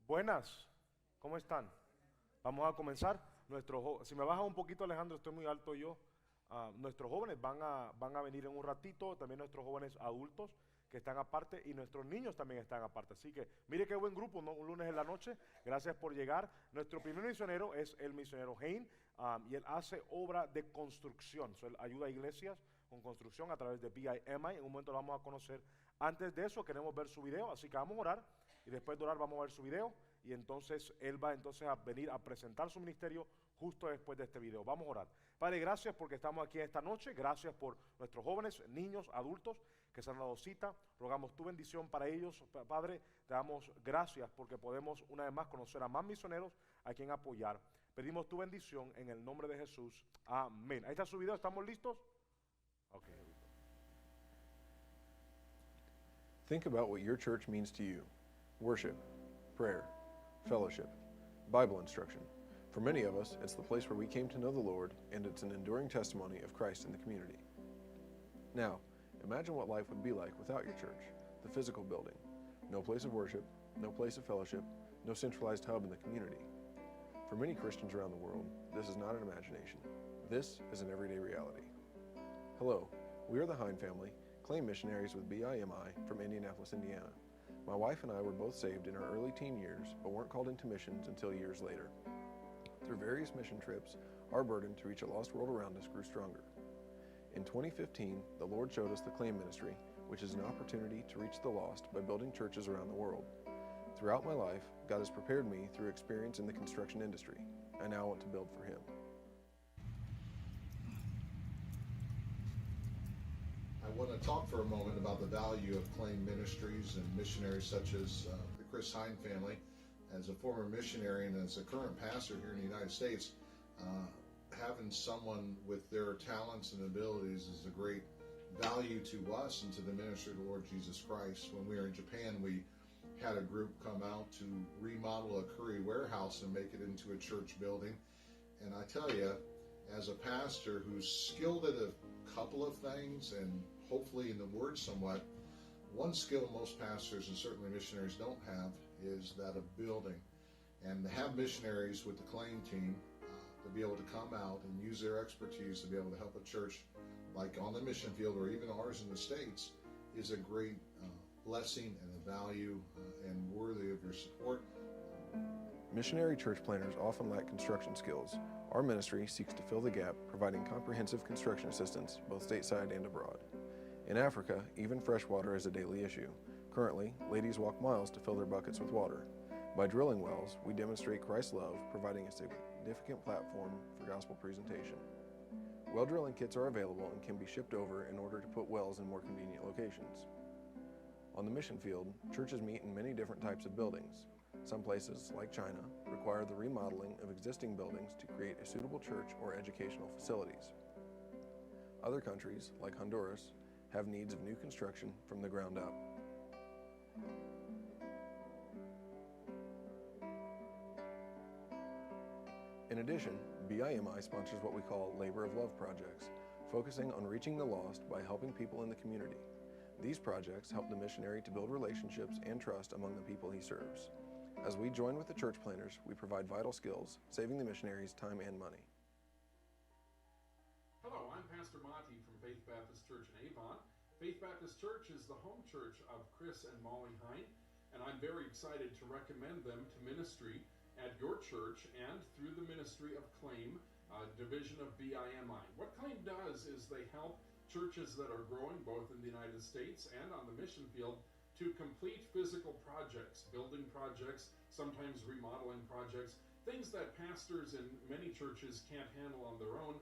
Buenas, ¿cómo están? Vamos a comenzar. Si me baja un poquito, Alejandro, estoy muy alto yo. Nuestros jóvenes van a venir en un ratito, también nuestros jóvenes adultos que están aparte y nuestros niños también están aparte. Así que mire qué buen grupo, ¿no? Un lunes en la noche. Gracias por llegar. Nuestro primer misionero es el misionero Hein, y él hace obra de construcción. Él ayuda a iglesias con construcción a través de BIMI. En un momento lo vamos a conocer. Antes de eso queremos ver su video, así que vamos a orar y después de orar vamos a ver su video y entonces él va entonces a venir a presentar su ministerio justo después de este video. Vamos a orar. Padre, gracias porque estamos aquí esta noche, gracias por nuestros jóvenes, niños, adultos que se han dado cita, rogamos tu bendición para ellos. Padre, te damos gracias porque podemos una vez más conocer a más misioneros a quien apoyar. Pedimos tu bendición en el nombre de Jesús. Amén. Ahí está su video, ¿estamos listos? Ok. Think about what your church means to you. Worship, prayer, fellowship, Bible instruction. For many of us, it's the place where we came to know the Lord, and it's an enduring testimony of Christ in the community. Now, imagine what life would be like without your church, the physical building. No place of worship, no place of fellowship, no centralized hub in the community. For many Christians around the world, this is not an imagination. This is an everyday reality. Hello, we are the Hine family, Claim missionaries with BIMI from Indianapolis, Indiana. My wife and I were both saved in our early teen years, but weren't called into missions until years later. Through various mission trips, our burden to reach a lost world around us grew stronger. In 2015, the Lord showed us the Claim ministry, which is an opportunity to reach the lost by building churches around the world. Throughout my life, God has prepared me through experience in the construction industry. I now want to build for Him. I want to talk for a moment about the value of Claim ministries and missionaries such as the Chris Hine family. As a former missionary and as a current pastor here in the United States, having someone with their talents and abilities is a great value to us and to the ministry of the Lord Jesus Christ. When we were in Japan, we had a group come out to remodel a curry warehouse and make it into a church building. And I tell you, as a pastor who's skilled at a couple of things and hopefully in the Word somewhat, one skill most pastors and certainly missionaries don't have is that of building. And to have missionaries with the Claim team to be able to come out and use their expertise to be able to help a church like on the mission field or even ours in the States is a great blessing and a value and worthy of your support. Missionary church planners often lack construction skills. Our ministry seeks to fill the gap, providing comprehensive construction assistance both stateside and abroad. In Africa, even fresh water is a daily issue. Currently, ladies walk miles to fill their buckets with water. By drilling wells, we demonstrate Christ's love, providing a significant platform for gospel presentation. Well drilling kits are available and can be shipped over in order to put wells in more convenient locations. On the mission field, churches meet in many different types of buildings. Some places, like China, require the remodeling of existing buildings to create a suitable church or educational facilities. Other countries, like Honduras, have needs of new construction from the ground up. In addition, BIMI sponsors what we call Labor of Love projects, focusing on reaching the lost by helping people in the community. These projects help the missionary to build relationships and trust among the people he serves. As we join with the church planners, we provide vital skills, saving the missionaries time and money. Hello, I'm Pastor Monty from Faith Baptist Church in Avon. Faith Baptist Church is the home church of Chris and Molly Hine, and I'm very excited to recommend them to ministry at your church and through the ministry of Claim, division of BIMI. What Claim does is they help churches that are growing both in the United States and on the mission field to complete physical projects, building projects, sometimes remodeling projects, things that pastors in many churches can't handle on their own.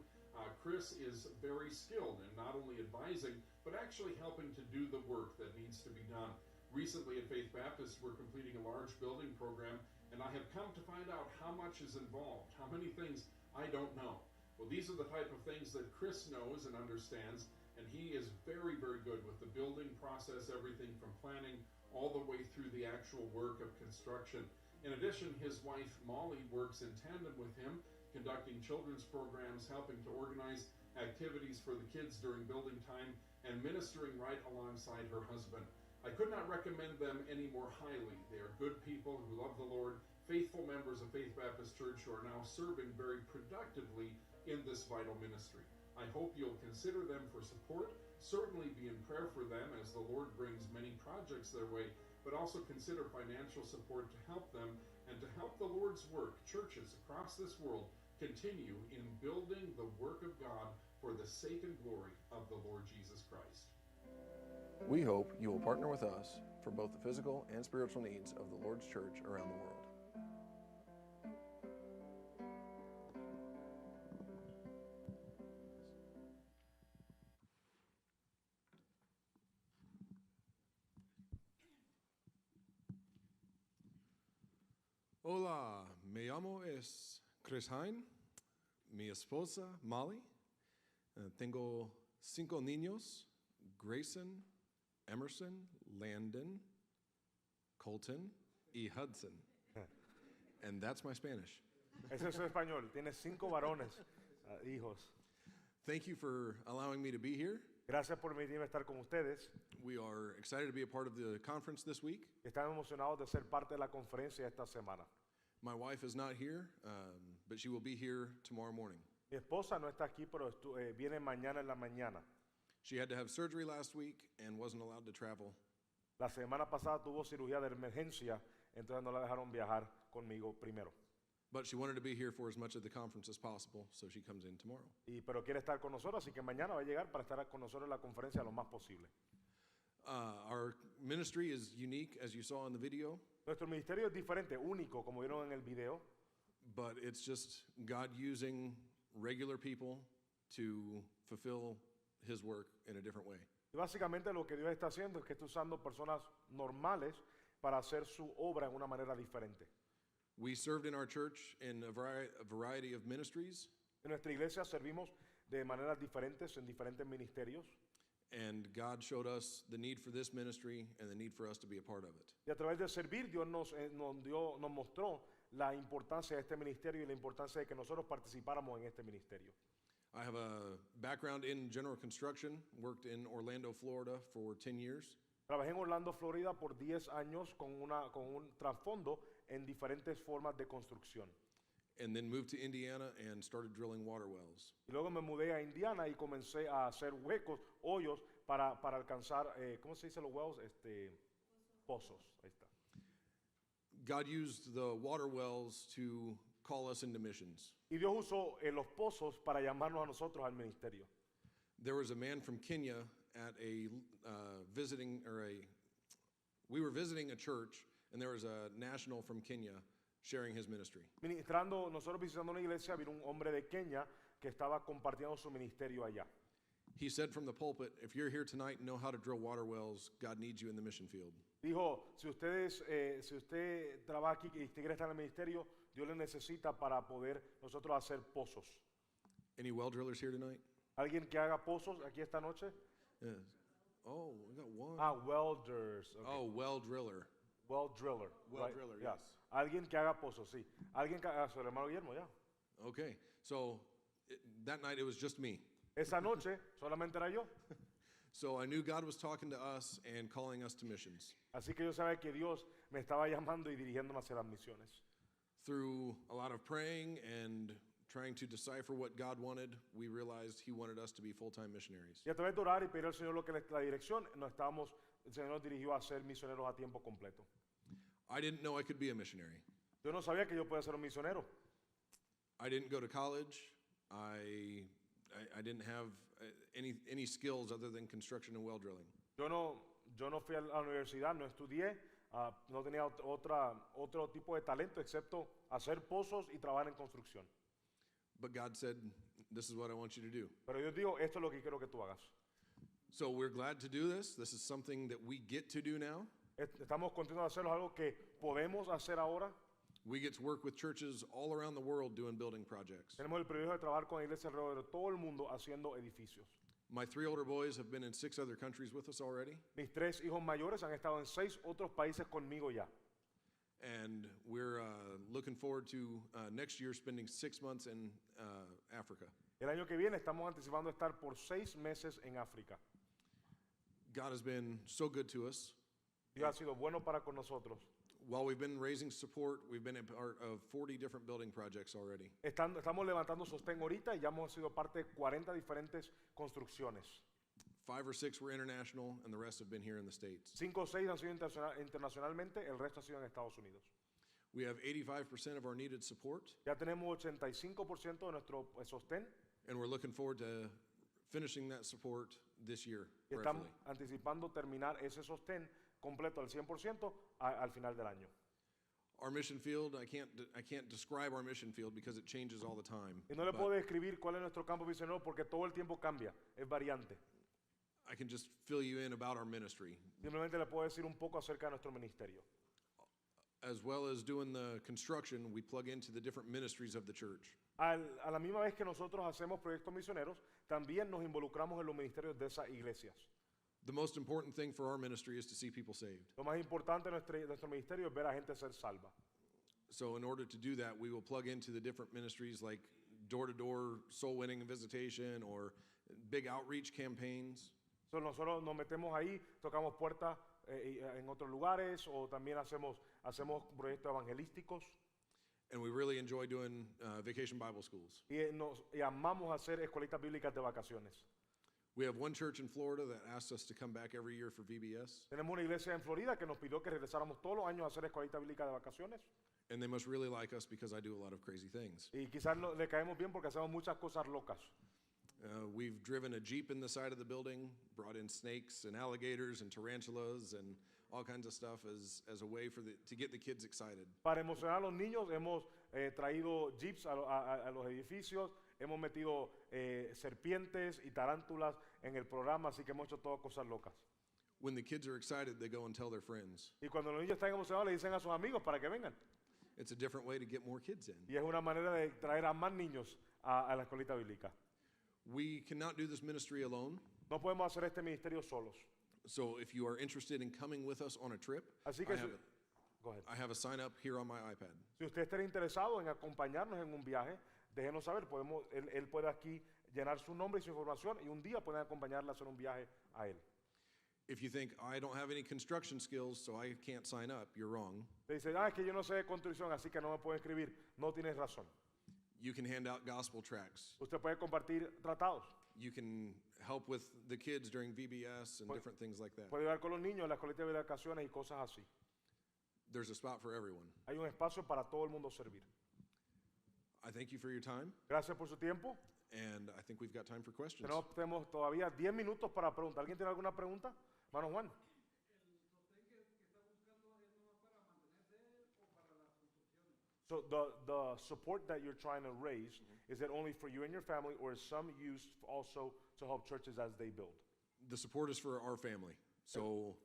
Chris is very skilled in not only advising, but actually helping to do the work that needs to be done. Recently at Faith Baptist, we're completing a large building program, and I have come to find out how much is involved, how many things I don't know. Well, these are the type of things that Chris knows and understands, and he is very, very good with the building process, everything from planning all the way through the actual work of construction. In addition, his wife Molly works in tandem with him, conducting children's programs, helping to organize activities for the kids during building time, and ministering right alongside her husband. I could not recommend them any more highly. They are good people who love the Lord, faithful members of Faith Baptist Church who are now serving very productively in this vital ministry. I hope you'll consider them for support. Certainly be in prayer for them as the Lord brings many projects their way, but also consider financial support to help them and to help the Lord's work. Churches across this world continue in building the work of God for the sake and glory of the Lord Jesus Christ. We hope you will partner with us for both the physical and spiritual needs of the Lord's church around the world. Hola, me llamo es Chris Hine, mi esposa Molly. Tengo 5 niños, Grayson, Emerson, Landon, Colton, y Hudson. And that's my Spanish. Ese es su español. Tiene 5 varones, hijos. Thank you for allowing me to be here. Gracias por permitirme estar con ustedes. We are excited to be a part of the conference this week. Estamos emocionados de ser parte de la conferencia esta semana. My wife is not here, but she will be here tomorrow morning. Mi esposa no está aquí, pero viene mañana en la mañana. She had to have surgery last week and wasn't allowed to travel. La semana pasada tuvo cirugía de emergencia, entonces no la dejaron viajar conmigo primero. But she wanted to be here for as much of the conference as possible, so she comes in tomorrow. Pero quiere estar con nosotros, así que mañana va a llegar para estar con nosotros en la conferencia lo más posible. Our ministry is unique, as you saw in the video, Nuestro ministerio es diferente, único, como vieron en el video, but it's just God using regular people to fulfill His work in a different way. y básicamente lo que Dios está haciendo es que está usando personas normales para hacer su obra en una manera diferente. We served in our church in a variety of ministries, En nuestra iglesia servimos de maneras diferentes en diferentes ministerios, and God showed us the need for this ministry and the need for us to be a part of it. y a través de servir Dios nos mostró la importancia de este ministerio y la importancia de que nosotros participáramos en este ministerio. I have a background in general construction, worked in Orlando, Florida for 10 years. Trabajé en Orlando, Florida por 10 años con un trasfondo en diferentes formas de construcción. And then moved to Indiana and started drilling water wells. Y luego me mudé a Indiana y comencé a hacer huecos, hoyos, para alcanzar, ¿cómo se dice los wells? Pozos, ahí está. God used the water wells to call us into missions. Y Dios usó los pozos para llamarnos a nosotros al ministerio. There was a man from Kenya at we were visiting a church, and there was a national from Kenya sharing his ministry. Nosotros visitando una iglesia, vino un hombre de Kenia que estaba compartiendo su ministerio allá. He said from the pulpit, if you're here tonight and know how to drill water wells, God needs you in the mission field. Dijo, si usted trabaja aquí y quiere estar en el ministerio, Dios le necesita para poder nosotros hacer pozos. Any well drillers here tonight? ¿Alguien que haga pozos aquí esta noche? Yes. Oh, we got one. Welders. Okay. Oh, well driller. Well driller. Well right? driller, Yeah. yes. Alguien que haga pozos, sí. Alguien que haga, su hermano Guillermo, ya. Okay, so that night it was just me. Esa noche solamente era yo. So I knew God was talking to us and calling us to missions. Así que yo sabía que Dios me estaba llamando y dirigiéndome hacia las misiones. Through a lot of praying and trying to decipher what God wanted, we realized He wanted us to be full-time missionaries. Y a través de orar y pedir al Señor lo que la dirección, el Señor nos dirigió a ser misioneros a tiempo completo. I didn't know I could be a missionary. Yo no sabía que yo podía ser un misionero. I didn't go to college. I didn't have any skills other than construction and well drilling. Yo no fui a la universidad, no estudié, no tenía otro tipo de talento excepto hacer pozos y trabajar en construcción. But God said, this is what I want you to do. Pero Dios dijo, esto es lo que quiero que tú hagas. So we're glad to do this. This is something that we get to do now. Estamos contentos de hacerlo, algo que podemos hacer ahora. We get to work with churches all around the world doing building projects. Tenemos el privilegio de trabajar con iglesias alrededor de todo el mundo haciendo edificios. My 3 older boys have been in 6 other countries with us already. Mis 3 hijos mayores han estado en 6 otros países conmigo ya. And we're looking forward to next year spending 6 months in Africa. El año que viene estamos anticipando estar por 6 meses en África. God has been so good to us. Dios ha sido bueno para con nosotros. While we've been raising support, we've been a part of 40 different building projects already. Estamos levantando sostén ahorita y ya hemos sido parte de 40 diferentes construcciones. 5 or 6 were international, and the rest have been here in the States. 5 o 6 han sido internacionalmente, el resto ha sido en Estados Unidos. We have 85% of our needed support, Ya tenemos 85% de nuestro sostén and we're looking forward to finishing that support this year, y estamos prayerfully. anticipando terminar ese sostén completo al 100% al final del año. Our mission field, I can't describe our mission field because it changes all the time. Y no le but puedo describir cuál es nuestro campo misionero porque todo el tiempo cambia, es variante. I can just fill you in about our ministry. Simplemente le puedo decir un poco acerca de nuestro ministerio. As well as doing the construction, we plug into the different ministries of the church. A la misma vez que nosotros hacemos proyectos misioneros, también nos involucramos en los ministerios de esas iglesias. The most important thing for our ministry is to see people saved. Lo más importante de nuestro ministerio es ver a gente ser salva. So in order to do that, we will plug into the different ministries like door-to-door soul winning and visitation or big outreach campaigns. So, nosotros nos metemos ahí, tocamos puertas en otros lugares o también hacemos proyectos evangelísticos And we really enjoy doing vacation Bible schools. y amamos hacer escuelitas bíblicas de vacaciones. We have one church in Florida that asks us to come back every year for VBS, Tenemos una iglesia en Florida que nos pidió que regresáramos todos los años a hacer escuelitas bíblicas de vacaciones and they must really like us because I do a lot of crazy things. y quizás le caemos bien porque hacemos muchas cosas locas. We've driven a Jeep in the side of the building, brought in snakes and alligators and tarantulas and all kinds of stuff as a way to get the kids excited. Para emocionar a los niños hemos traído jeeps a los edificios, hemos metido serpientes y tarántulas en el programa, así que hemos hecho todas cosas locas. When the kids are excited, they go and tell their friends. Y cuando los niños están emocionados le dicen a sus amigos para que vengan. It's a different way to get more kids in. Y es una manera de traer a más niños a la escuelita bíblica. We cannot do this ministry alone. No podemos hacer este ministerio solos. So if you are interested in coming with us on a trip, Así que go ahead. I have a sign up here on my iPad. Si usted está interesado en acompañarnos en un viaje, déjenos saber. Él puede aquí llenar su nombre y su información y un día pueden acompañarle a hacer un viaje a él. If you think, I don't have any construction skills, so I can't sign up, you're wrong. Le dice, es que yo no sé de construcción, así que no me puedo inscribir. No tienes razón. You can hand out gospel tracts. Usted puede compartir tratados. You can help with the kids during VBS and different things like that. Puede ayudar con los niños en la escuelita de vacaciones y cosas así. There's a spot for everyone. Hay un espacio para todo el mundo servir. I thank you for your time, Gracias por su tiempo. and I think we've got time for questions. Tenemos todavía 10 minutos para preguntar. ¿Alguien tiene alguna pregunta? Hermano Juan. So the support that you're trying to raise, is it only for you and your family, or is some used also to help churches as they build? The support is for our family. So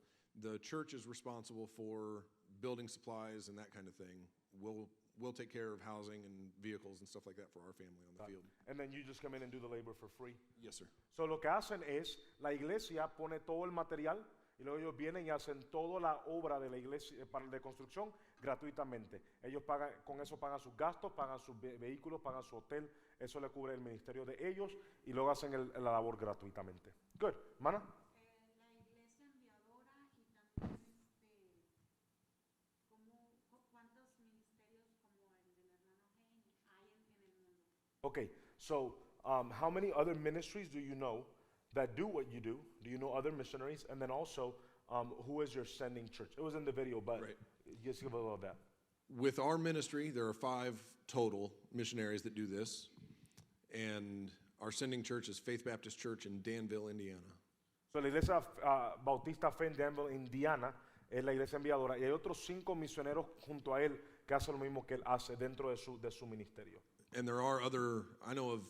the church is responsible for building supplies and that kind of thing. We'll take care of housing and vehicles and stuff like that for our family on the field. And then you just come in and do the labor for free? Yes, sir. So lo que hacen es, la iglesia pone todo el material y luego ellos vienen y hacen toda la obra de la iglesia de construcción gratuitamente. Ellos pagan, con eso pagan sus gastos, pagan sus vehículos, pagan su hotel, eso le cubre el ministerio de ellos y luego hacen la labor gratuitamente. Good. Hermana? La iglesia enviadora y también ¿cuántos ministerios como el del hermano Henry hay en el mundo? Okay, so how many other ministries do you know that do what you do? Do you know other missionaries? And then also, who is your sending church? It was in the video, but Right. just give a little of that. With our ministry, there are 5 total missionaries that do this, and our sending church is Faith Baptist Church in Danville, Indiana. So la iglesia Bautista Fe en Danville, Indiana, es la iglesia enviadora y hay otros 5 misioneros junto a él que hacen lo mismo que él hace dentro de su ministerio. And there are I know of,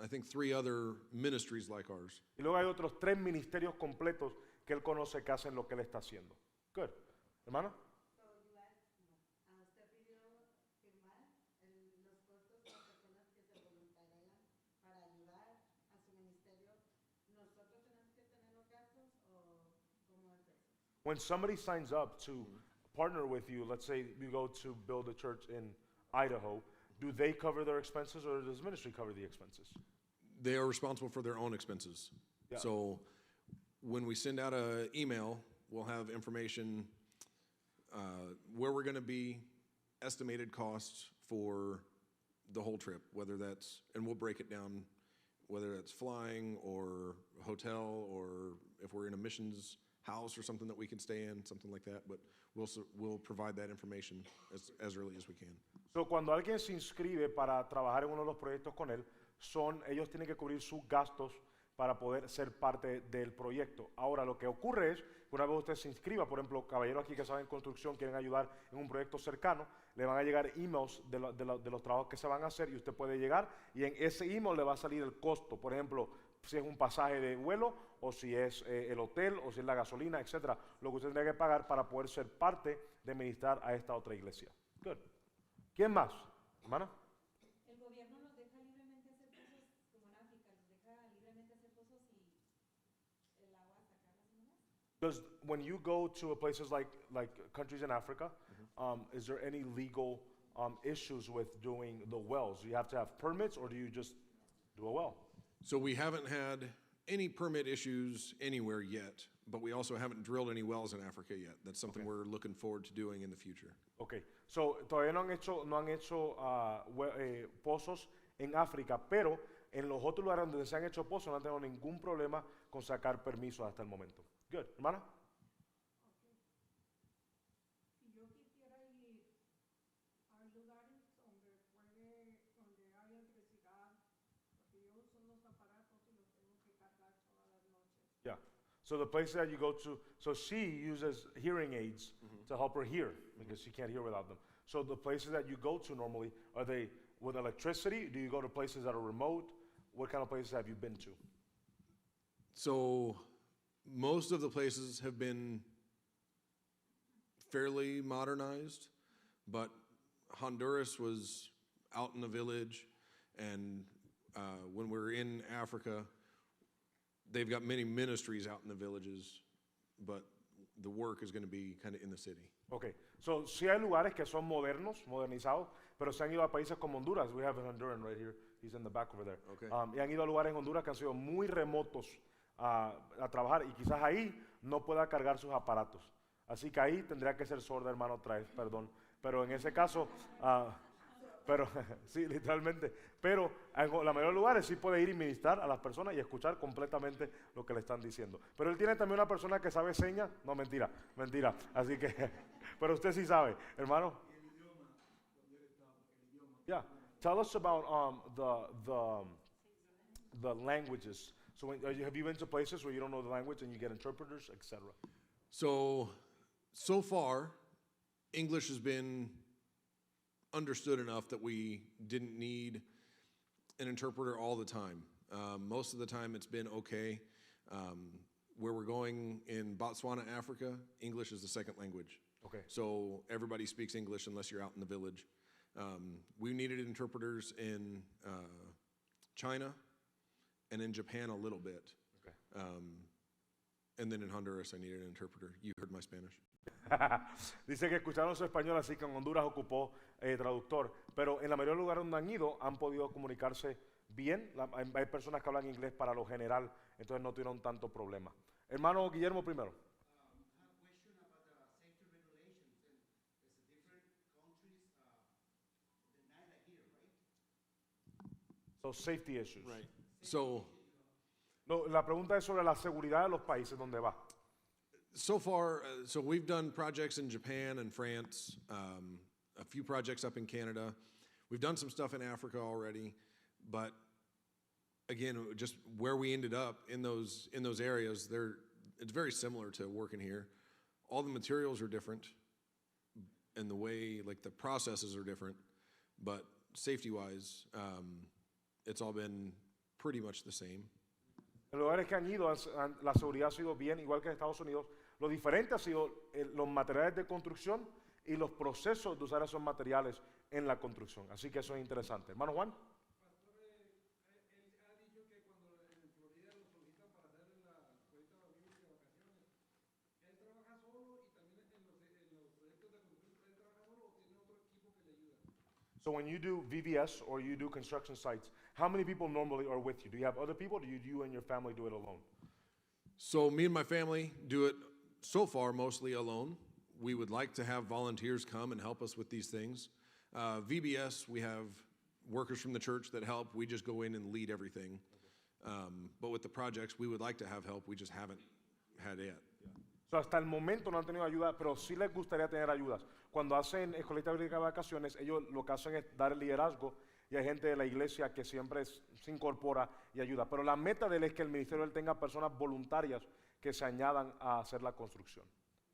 I think 3 other ministries like ours. Y luego hay otros 3 ministerios completos que él conoce que hacen lo que él está haciendo. Good. Hermana? Usted pidió firmar los costos de las personas que se voluntarian para ayudar a su ministerio. ¿Nosotros tenemos que tener los gastos o cómo es eso? When somebody signs up to partner with you, let's say you go to build a church in Idaho, do they cover their expenses or does ministry cover the expenses? They are responsible for their own expenses. Yeah. So when we send out an email we'll have information where we're going to be, estimated costs for the whole trip, whether that's, and we'll break it down, whether that's flying or hotel or if we're in a missions house or something that we can stay in, something like that. But we'll provide that information as early as we can. So, cuando alguien se inscribe para trabajar en uno de los proyectos con él, ellos tienen que cubrir sus gastos para poder ser parte del proyecto. Ahora, lo que ocurre es, una vez usted se inscriba, por ejemplo, caballeros aquí que saben construcción, quieren ayudar en un proyecto cercano, le van a llegar emails de los trabajos que se van a hacer y usted puede llegar y en ese email le va a salir el costo. Por ejemplo, si es un pasaje de vuelo o si es el hotel o si es la gasolina, etcétera, lo que usted tendría que pagar para poder ser parte de ministrar a esta otra iglesia. Good. ¿Quién más? Hermana. El gobierno nos deja libremente hacer cosas como en África, nos deja libremente hacer cosas y el agua sacarlas nomás. Does when you go to places like countries in Africa, is there any legal issues with doing the wells? Do you have to have permits or do you just do a well? So we haven't had any permit issues anywhere yet, but we also haven't drilled any wells in Africa yet. That's something we're looking forward to doing in the future. Okay, so todavía no han hecho pozos en África, pero en los otros lugares donde se han hecho pozos no han tenido ningún problema con sacar permisos hasta el momento. Good, hermana. Si yo quisiera ir a lugares donde hay electricidad, porque yo uso unos aparatos y los tengo que cargar todas las noches. Yeah. So the places that you go to, so she uses hearing aids to help her hear because she can't hear without them. So the places that you go to normally, are they with electricity? Do you go to places that are remote? What kind of places have you been to? So most of the places have been fairly modernized, but Honduras was out in the village, and when we're in Africa, they've got many ministries out in the villages, but the work is going to be kind of in the city. Okay, so sí hay lugares que son modernizados, pero se han ido a países como Honduras. We have a Honduran right here. He's in the back over there. Okay. Y han ido a lugares en Honduras que han sido muy remotos a trabajar y quizás ahí no pueda cargar sus aparatos. Así que ahí tendría que ser sorda, hermano, otra vez, perdón. Pero en ese caso, pero sí, literalmente. Pero en la mayoría de los lugares sí puede ir y ministrar a las personas y escuchar completamente lo que le están diciendo. Pero él tiene también una persona que sabe señas. No, mentira. Así que, pero usted sí sabe, hermano. Yeah. Tell us about the languages. So have you been to places where you don't know the language and you get interpreters, etc.? So far, English has been understood enough that we didn't need an interpreter all the time. Most of the time it's been okay. Where we're going in Botswana, Africa, English is the second language. Okay. So everybody speaks English unless you're out in the village. We needed interpreters in China and in Japan a little bit. Okay. And then in Honduras, I needed an interpreter. You heard my Spanish. Dice que escucharon su español, así que en Honduras ocupó traductor. Pero en la mayoría de los lugares donde han ido, han podido comunicarse bien. Hay personas que hablan inglés para lo general, entonces no tuvieron tanto problema. Hermano Guillermo primero. So safety issues. Right. So No, la pregunta es sobre la seguridad de los países donde va. so far, so we've done projects in Japan and France, a few projects up in Canada. We've done some stuff in Africa already, but again, just where we ended up in those areas, it's very similar to working here. All the materials are different, and the way, like the processes are different, but safety-wise, it's all been pretty much the same. En los lugares que han ido, la seguridad ha sido bien, igual que en Estados Unidos. Lo diferente ha sido los materiales de construcción y los procesos de usar esos materiales en la construcción. Así que eso es interesante. Hermano Juan. Pastor, él ha dicho que cuando en Florida lo solicitan para hacer la escuelita bíblica de vacaciones, él trabaja solo y también en los proyectos de construcción, él trabaja solo o tiene otro equipo que le ayuda. So when you do VBS or you do construction sites, how many people normally are with you? Do you have other people or do you and your family do it alone? So me and my family do it so far, mostly alone. We would like to have volunteers come and help us with these things. VBS, we have workers from the church that help. We just go in and lead everything. But with the projects, we would like to have help. We just haven't had it. So, hasta el momento no han tenido ayuda, pero sí les gustaría tener ayudas. Cuando hacen escuelita bíblica de vacaciones, ellos lo que hacen es dar el liderazgo y hay gente de la iglesia que siempre se incorpora y ayuda. Pero la meta de él es que el ministerio de él tenga personas voluntarias que se añadan a hacer la construcción.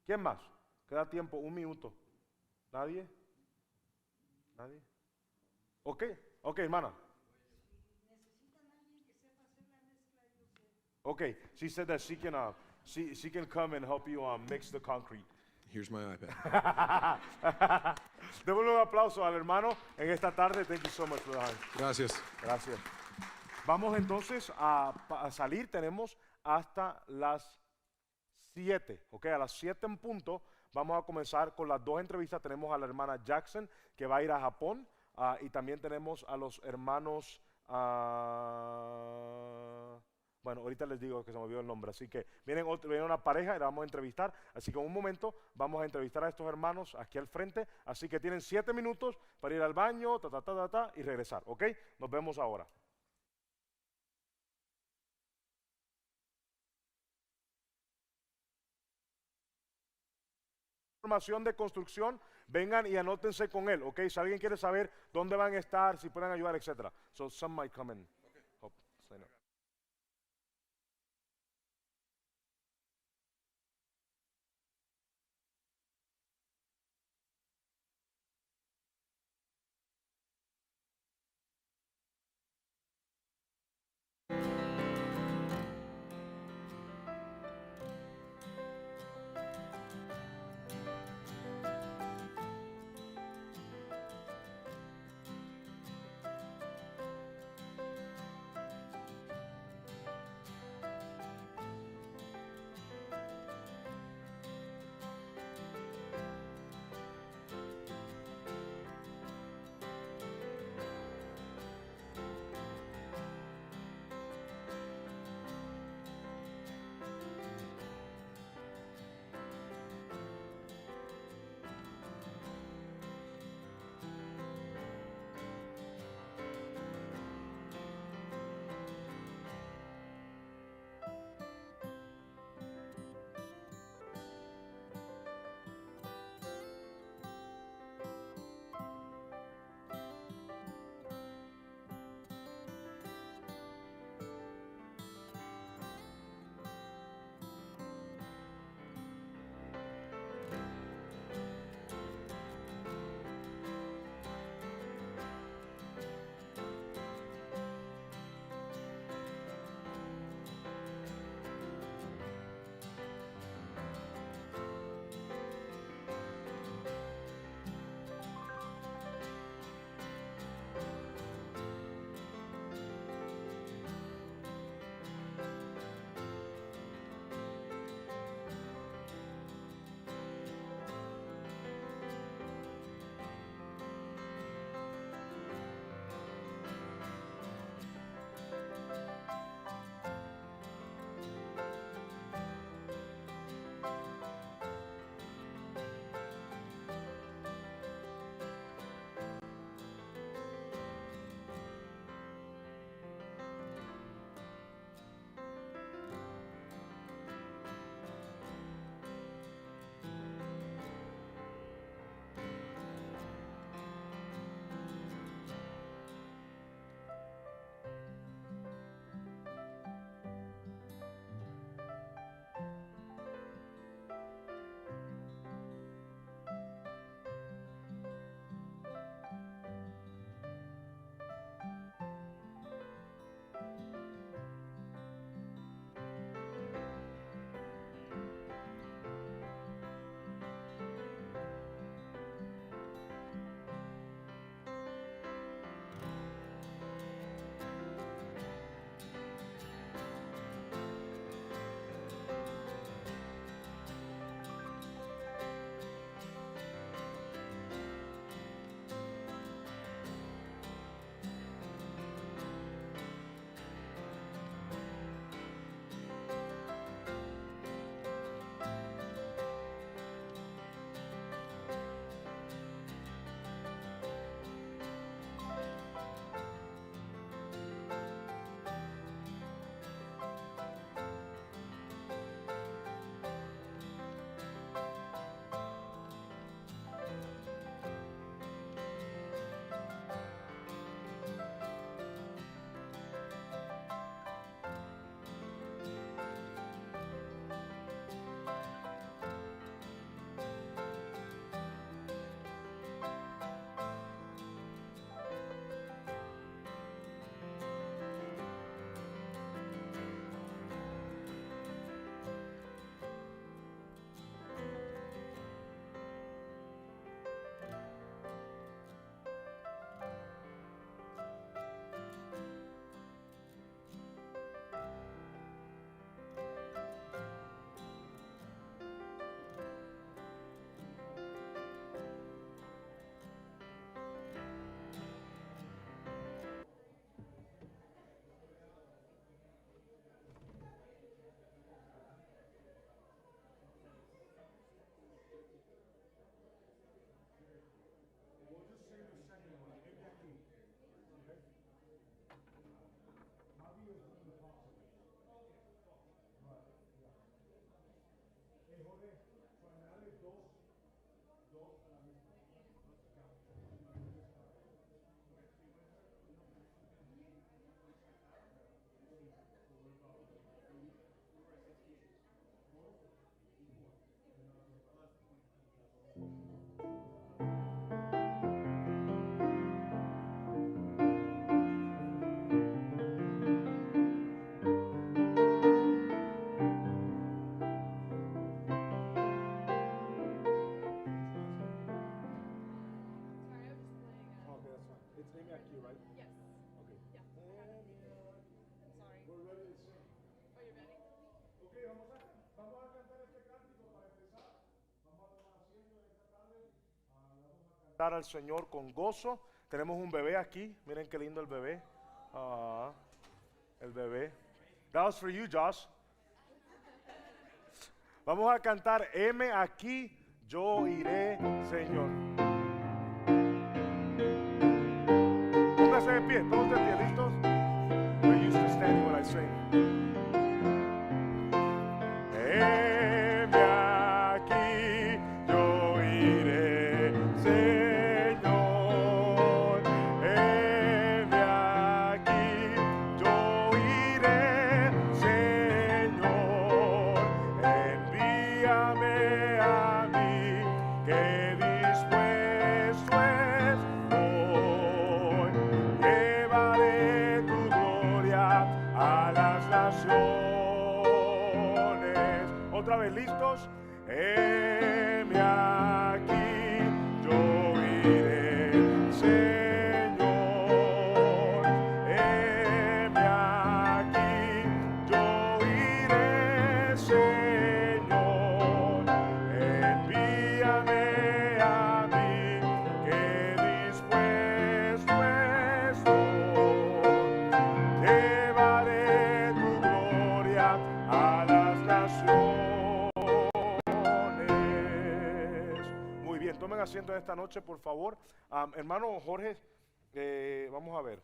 ¿Quién más? Queda tiempo, 1 minuto. ¿Nadie? ¿Nadie? Ok, hermana. Okay, she said that she can come and help you mix the concrete. Here's my iPad. Démosle un aplauso al hermano en esta tarde. Thank you so much, brother. Gracias. Gracias. Vamos entonces a salir. Tenemos hasta las 7. Ok, a las 7 en punto vamos a comenzar con las 2 entrevistas. Tenemos a la hermana Jackson que va a ir a Japón y también tenemos a los hermanos. Bueno, ahorita les digo que se me olvidó el nombre, así que viene una pareja y la vamos a entrevistar, así que en un momento vamos a entrevistar a estos hermanos aquí al frente, así que tienen 7 minutos para ir al baño, y regresar, ¿ok? Nos vemos ahora. Información de construcción, vengan y anótense con él, ¿ok? Si alguien quiere saber dónde van a estar, si pueden ayudar, etc. So some might come in. Hope, sign up. Okay, that's fine. It's Amy aquí, right? Yes. Okay. Yeah. Sorry. We're ready to sing. Oh, you're ready? Okay, vamos a cantar este cántico para empezar. Vamos a tomar asiento en esta tarde. Le vamos a cantar al Señor con gozo. Tenemos un bebé aquí. Miren qué lindo el bebé. El bebé. That was for you, Josh. Vamos a cantar, heme aquí, yo iré, Señor. Póngase de pie, todos de pie, ¿listos? We're used to standing when I sing. Heme aquí, yo iré, Señor. Heme aquí, yo iré, Señor. Envíame a mí, que dispuesto estoy. Llevaré tu gloria a las naciones. Otra vez, ¿listos? Heme aquí, yo iré, Señor. Heme aquí, yo iré, Señor. Envíame a mí, que dispuesto estoy. Llevaré tu gloria a las naciones. Muy bien, tomen asiento esta noche, por favor. Hermano Jorge, vamos a ver.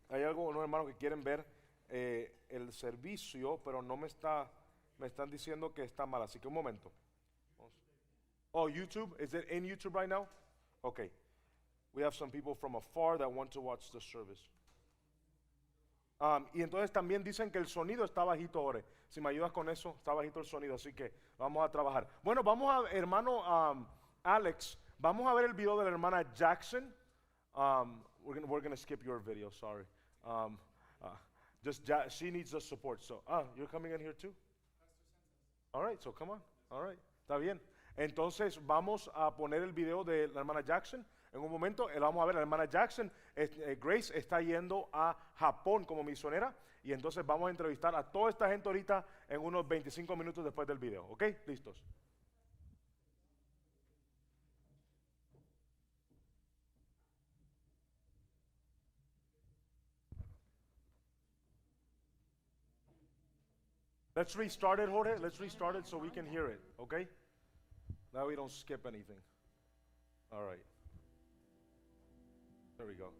Hay algunos hermanos que quieren ver el servicio, pero no me están diciendo que está mal. Así que un momento. Oh, YouTube? Is it in YouTube right now? Okay. We have some people from afar that want to watch the service. Y entonces también dicen que el sonido está bajito, Jorge. Si me ayudas con eso, está bajito el sonido, así que vamos a trabajar. Bueno, vamos a, hermano Alex, vamos a ver el video de la hermana Jackson. We're gonna skip your video, sorry. She needs the support, so, you're coming in here too? All right, so come on. All right, está bien. Entonces vamos a poner el video de la hermana Jackson. En un momento vamos a ver a la hermana Jackson. Grace está yendo a Japón como misionera y entonces vamos a entrevistar a toda esta gente ahorita en unos 25 minutos después del video. ¿Ok? ¿Listos? Let's restart it, Jorge. Let's restart it so we can hear it. ¿Ok? Now we don't skip anything. All right. There we go.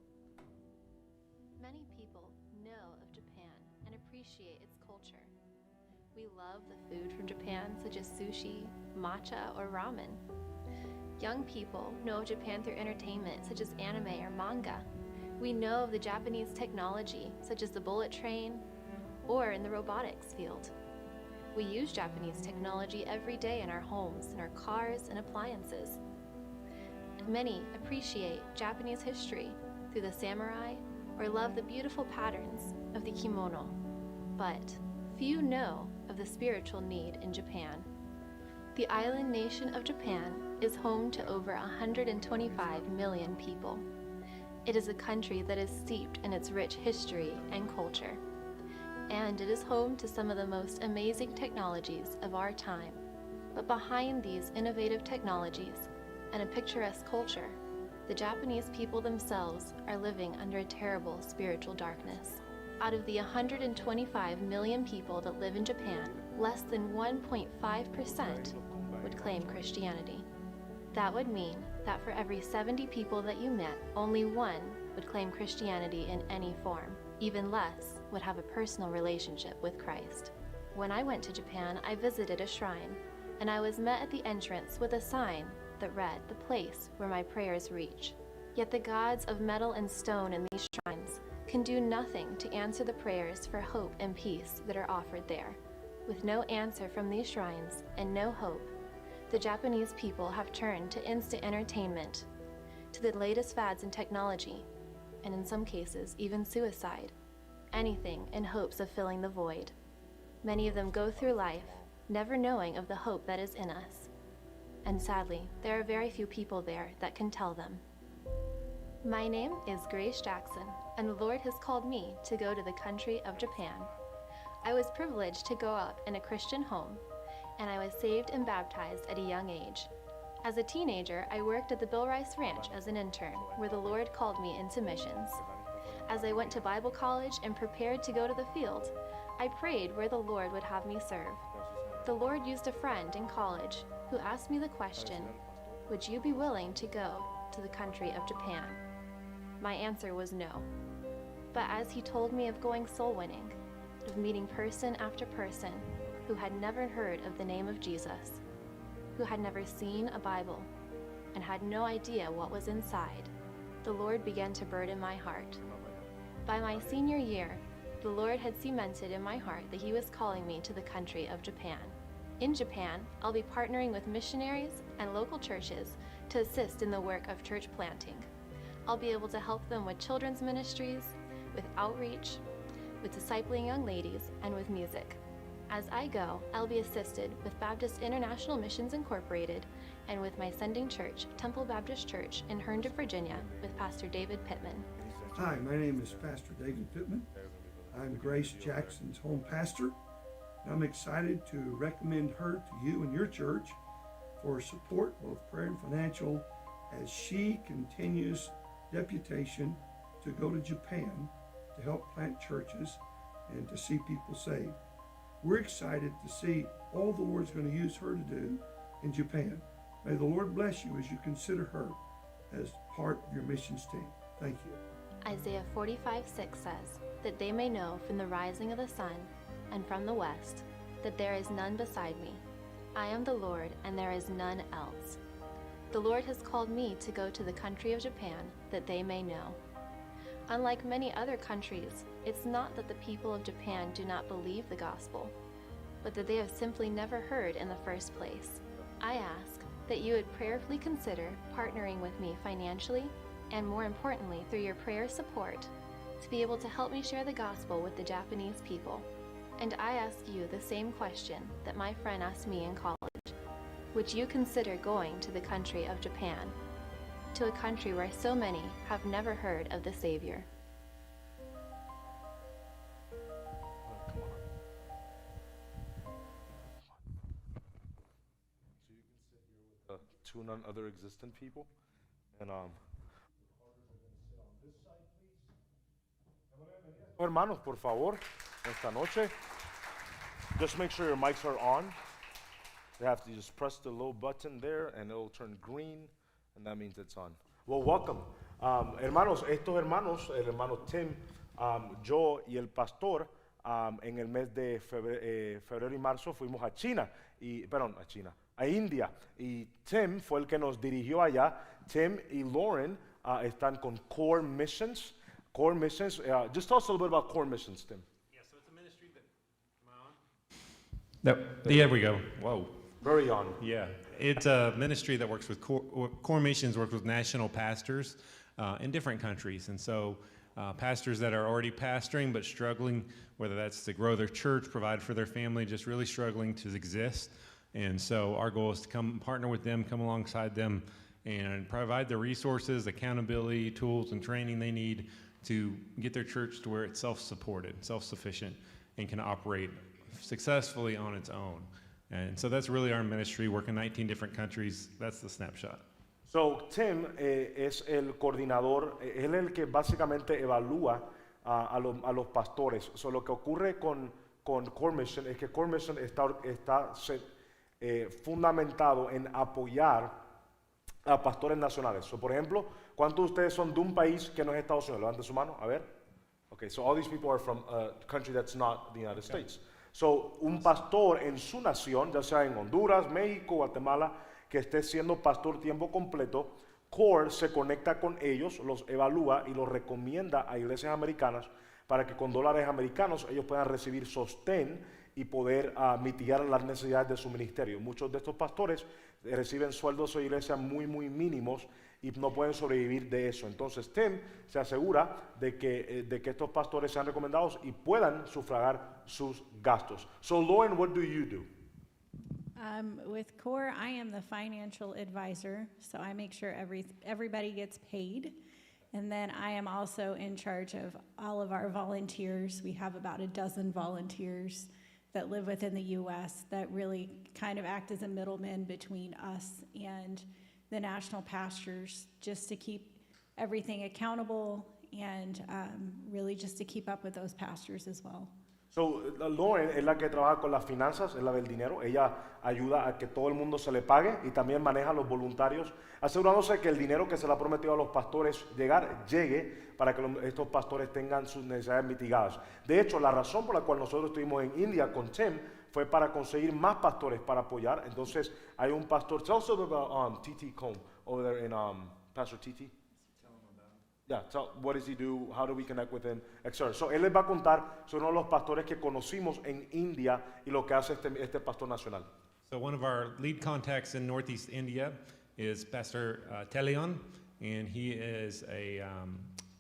Many people know of Japan and appreciate its culture. We love the food from Japan, such as sushi, matcha, or ramen. Young people know of Japan through entertainment, such as anime or manga. We know of the Japanese technology, such as the bullet train, or in the robotics field. We use Japanese technology every day in our homes, in our cars, and appliances. Many appreciate Japanese history through the samurai or love the beautiful patterns of the kimono. But few know of the spiritual need in Japan. The island nation of Japan is home to over 125 million people. It is a country that is steeped in its rich history and culture. And it is home to some of the most amazing technologies of our time. But behind these innovative technologies and a picturesque culture, the Japanese people themselves are living under a terrible spiritual darkness. Out of the 125 million people that live in Japan, less than 1.5% would claim Christianity. That would mean that for every 70 people that you met, only one would claim Christianity in any form. Even less would have a personal relationship with Christ. When I went to Japan, I visited a shrine, and I was met at the entrance with a sign that read, "The place where my prayers reach." Yet the gods of metal and stone in these shrines can do nothing to answer the prayers for hope and peace that are offered there. With no answer from these shrines and no hope, the Japanese people have turned to instant entertainment, to the latest fads in technology, and in some cases, even suicide. Anything in hopes of filling the void. Many of them go through life never knowing of the hope that is in us. And sadly, there are very few people there that can tell them. My name is Grace Jackson, and the Lord has called me to go to the country of Japan. I was privileged to grow up in a Christian home, and I was saved and baptized at a young age. As a teenager, I worked at the Bill Rice Ranch as an intern, where the Lord called me into missions. As I went to Bible college and prepared to go to the field, I prayed where the Lord would have me serve. The Lord used a friend in college who asked me the question, "Would you be willing to go to the country of Japan?" My answer was no. But as he told me of going soul winning, of meeting person after person who had never heard of the name of Jesus, who had never seen a Bible, and had no idea what was inside, the Lord began to burden my heart. By my senior year, the Lord had cemented in my heart that he was calling me to the country of Japan. In Japan, I'll be partnering with missionaries and local churches to assist in the work of church planting. I'll be able to help them with children's ministries, with outreach, with discipling young ladies, and with music. As I go, I'll be assisted with Baptist International Missions Incorporated and with my sending church, Temple Baptist Church in Herndon, Virginia, with Pastor David Pittman. Hi, my name is Pastor David Pittman. I'm Grace Jackson's home pastor. I'm excited to recommend her to you and your church for support, both prayer and financial, as she continues deputation to go to Japan to help plant churches and to see people saved. We're excited to see all the Lord's going to use her to do in Japan. May the Lord bless you as you consider her as part of your missions team. Thank you. Isaiah 45:6 says, "That they may know from the rising of the sun and from the west, that there is none beside me. I am the Lord, and there is none else." The Lord has called me to go to the country of Japan, that they may know. Unlike many other countries, it's not that the people of Japan do not believe the gospel, but that they have simply never heard in the first place. I ask that you would prayerfully consider partnering with me financially, and more importantly, through your prayer support, to be able to help me share the gospel with the Japanese people. And I ask you the same question that my friend asked me in college. Would you consider going to the country of Japan, to a country where so many have never heard of the Savior? Two other existent people, and hermanos, por favor, esta noche, just make sure your mics are on. You have to just press the little button there, and it'll turn green, and that means it's on. Well, welcome, hermanos. Estos hermanos, el hermano Tim, yo y el pastor, en el mes de febrero y marzo fuimos a a India, y Tim fue el que nos dirigió allá. Tim y Lauren están con Core Missions. Core Missions, just tell us a little bit about Core Missions, Tim. Yeah, so it's a ministry that, am I on? There we go. Whoa. Very on. Yeah, it's a ministry that works with Core Missions, works with national pastors in different countries. And so pastors that are already pastoring but struggling, whether that's to grow their church, provide for their family, just really struggling to exist. And so our goal is to come partner with them, come alongside them, and provide the resources, accountability, tools, and training they need to get their church to where it's self-supported, self-sufficient, and can operate successfully on its own. And so that's really our ministry, work in 19 different countries. That's the snapshot. So Tim es el coordinador, él es el que básicamente evalúa a los pastores. So lo que ocurre con Core Mission es que Core Mission está fundamentado en apoyar a pastores nacionales. So, por ejemplo, ¿cuántos de ustedes son de un país que no es Estados Unidos? Levanten su mano, a ver. Okay, so all these people are from a country that's not the United States. So, un pastor en su nación, ya sea en Honduras, México, Guatemala, que esté siendo pastor tiempo completo, CORE se conecta con ellos, los evalúa y los recomienda a iglesias americanas para que con dólares americanos ellos puedan recibir sostén y poder mitigar las necesidades de su ministerio. Muchos de estos pastores reciben sueldos de iglesia muy mínimos y no pueden sobrevivir de eso. Entonces Tim se asegura de que estos pastores sean recomendados y puedan sufragar sus gastos. So Lauren, what do you do? With CORE, I am the financial advisor, so I make sure everybody gets paid. And then I am also in charge of all of our volunteers. We have about a dozen volunteers that live within the U.S. that really kind of act as a middleman between us and the national pastors, just to keep everything accountable and really just to keep up with those pastors as well. So, Lauren es la que trabaja con las finanzas, es la del dinero. Ella ayuda a que todo el mundo se le pague y también maneja a los voluntarios, asegurándose que el dinero que se le ha prometido a los pastores llegue para que estos pastores tengan sus necesidades mitigadas. De hecho, la razón por la cual nosotros estuvimos en India con Tim fue para conseguir más pastores para apoyar. Entonces, hay un pastor, tell us about T.T. Cone over there in Pastor T.T. Yeah, so what does he do? How do we connect with him? Etc. So él les va a contar sobre uno de los pastores que conocimos en India y lo que hace este pastor nacional. So one of our lead contacts in Northeast India is Pastor Telion, and he is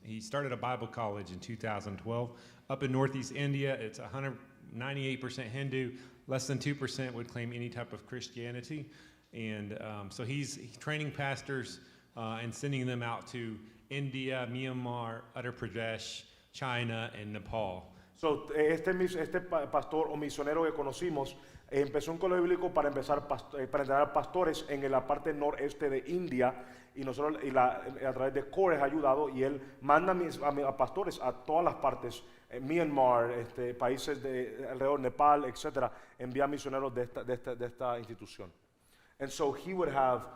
he started a Bible college in 2012. Up in Northeast India, it's 198% Hindu. Less than 2% would claim any type of Christianity. And so he's training pastors and sending them out to India, Myanmar, Uttar Pradesh, China, and Nepal. So, este pastor o misionero que conocimos empezó un colegio bíblico para entrenar pastores en la parte noreste de India y nosotros a través de CORE ha ayudado y él manda a pastores a todas las partes, Myanmar, países de alrededor, Nepal, etcétera, envía misioneros de esta institución. And so he would have,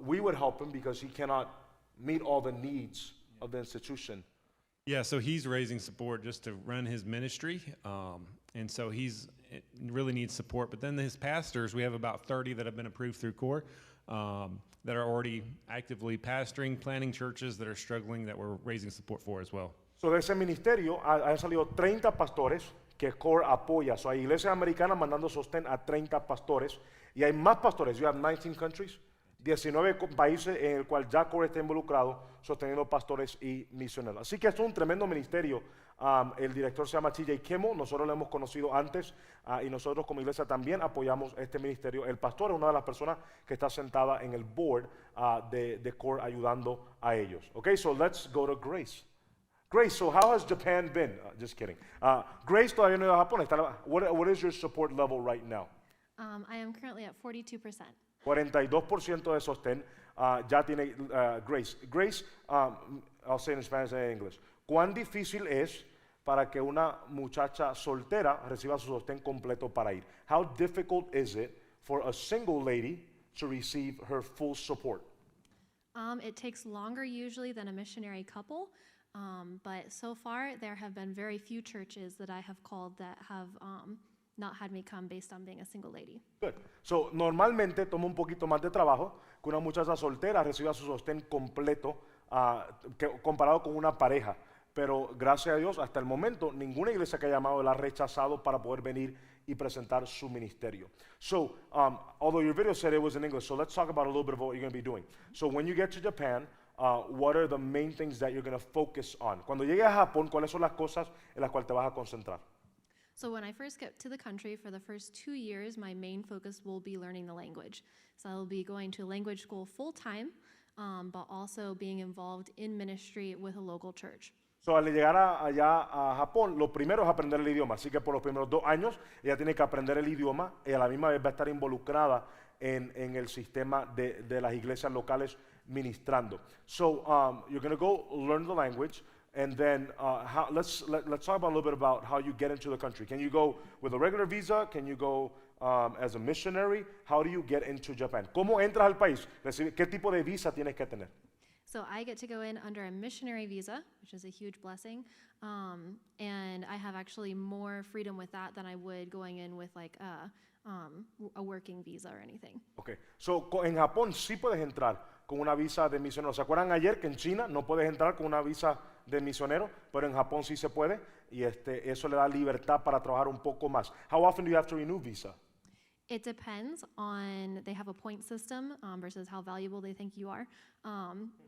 we would help him because he cannot meet all the needs of the institution. Yeah, so he's raising support just to run his ministry, and so really needs support. But then his pastors, we have about 30 that have been approved through CORE that are already actively pastoring, planting churches that are struggling that we're raising support for as well. So de ese ministerio han salido 30 pastores que CORE apoya. So hay iglesias americanas mandando sostén a 30 pastores y hay más pastores. You have 19 countries. 19 países en el cual ya CORE está involucrado sosteniendo pastores y misioneros. Así que esto es un tremendo ministerio. El director se llama T.J. Kimmel, nosotros lo hemos conocido antes y nosotros como iglesia también apoyamos este ministerio. El pastor es una de las personas que está sentada en el board de CORE ayudando a ellos. Okay, so let's go to Grace. Grace, so how has Japan been? Just kidding. Grace todavía no ha ido a Japón. What is your support level right now? I am currently at 42%. 42% de sostén ya tiene Grace. Grace, I'll say in Spanish and in English. ¿Cuán difícil es para que una muchacha soltera reciba su sostén completo para ir? How difficult is it for a single lady to receive her full support? It takes longer usually than a missionary couple, but so far there have been very few churches that I have called that have not had me come based on being a single lady. Good. So, normalmente toma un poquito más de trabajo que una muchacha soltera reciba su sostén completo comparado con una pareja. Pero gracias a Dios, hasta el momento, ninguna iglesia que ha llamado la ha rechazado para poder venir y presentar su ministerio. So, although your video said it was in English, so let's talk about a little bit of what you're going to be doing. So, when you get to Japan, what are the main things that you're going to focus on? Cuando llegues a Japón, ¿cuáles son las cosas en las cuales te vas a concentrar? So when I first get to the country, for the first 2 years, my main focus will be learning the language. So I'll be going to language school full-time, but also being involved in ministry with a local church. So, al llegar allá a Japón, lo primero es aprender el idioma. Así que por los primeros 2 años, ella tiene que aprender el idioma y a la misma vez va a estar involucrada en el sistema de las iglesias locales ministrando. So, you're going to go learn the language. And then let's talk about a little bit about how you get into the country. Can you go with a regular visa? Can you go as a missionary? How do you get into Japan? ¿Cómo entras al país? ¿Qué tipo de visa tienes que tener? So I get to go in under a missionary visa, which is a huge blessing. And I have actually more freedom with that than I would going in with like a working visa or anything. Okay. So, en Japón sí puedes entrar con una visa de misionero. ¿Se acuerdan ayer que en China no puedes entrar con una visa de misionero? Pero en Japón sí se puede y eso le da libertad para trabajar un poco más. How often do you have to renew visa? It depends on, they have a point system versus how valuable they think you are.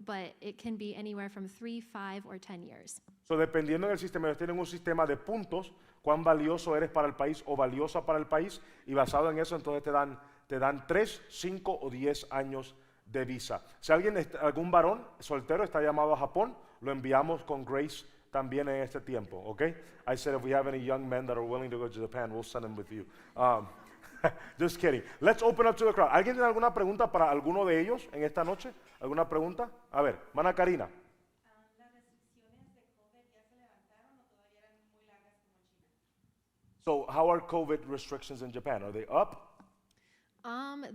But it can be anywhere from 3, 5, or 10 years. So, dependiendo del sistema, ellos tienen un sistema de puntos, cuán valioso eres para el país o valiosa para el país, y basado en eso entonces te dan 3, 5 o 10 años de visa. Si algún varón soltero está llamado a Japón, lo enviamos con Grace también en este tiempo, okay? I said if we have any young men that are willing to go to Japan, we'll send them with you. Just kidding. Let's open up to the crowd. ¿Alguien tiene alguna pregunta para alguno de ellos en esta noche? ¿Alguna pregunta? A ver, Mana Karina. ¿Las restricciones de COVID ya se levantaron o todavía eran muy largas como en China? So, how are COVID restrictions in Japan? Are they up?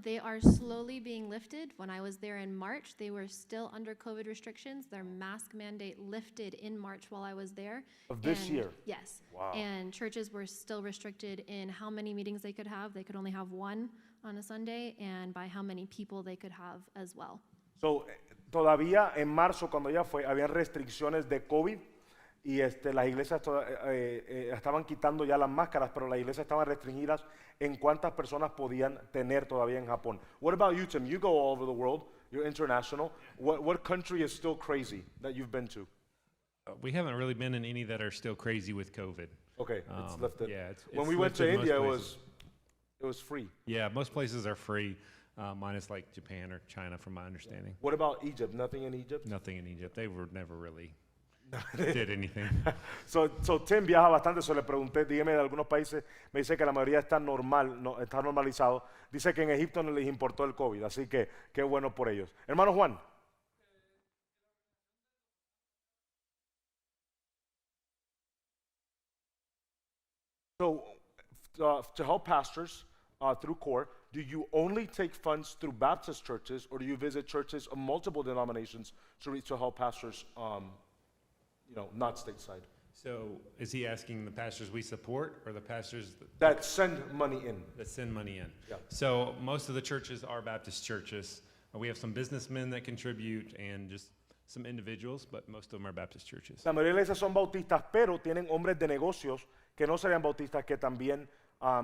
They are slowly being lifted. When I was there in March, they were still under COVID restrictions. Their mask mandate lifted in March while I was there. Of this year? Yes. Wow. And churches were still restricted in how many meetings they could have. They could only have one on a Sunday, and by how many people they could have as well. So, todavía en marzo, cuando ya fue, había restricciones de COVID y las iglesias estaban quitando ya las máscaras, pero las iglesias estaban restringidas en cuántas personas podían tener todavía en Japón. What about you, Tim? You go all over the world. You're international. What country is still crazy that you've been to? We haven't really been in any that are still crazy with COVID. Okay, it's lifted. Yeah, when it's we went to lifted most India, places. it was free. Yeah, most places are free, minus like Japan or China, from my understanding. What about Egypt? Nothing in Egypt? Nothing in Egypt. They were never really did anything. So Tim viaja bastante, le pregunté, dígame de algunos países, me dice que la mayoría está está normalizado. Dice que en Egipto no les importó el COVID, así que qué bueno por ellos. Hermano Juan. So, to help pastors through CORE, do you only take funds through Baptist churches, or do you visit churches of multiple denominations to help pastors, not stateside? So is he asking the pastors we support or the pastors that send money in? That send money in. Yeah. So most of the churches are Baptist churches. We have some businessmen that contribute and just some individuals, but most of them are Baptist churches. La mayoría de iglesias son bautistas, pero tienen hombres de negocios que no serían bautistas que también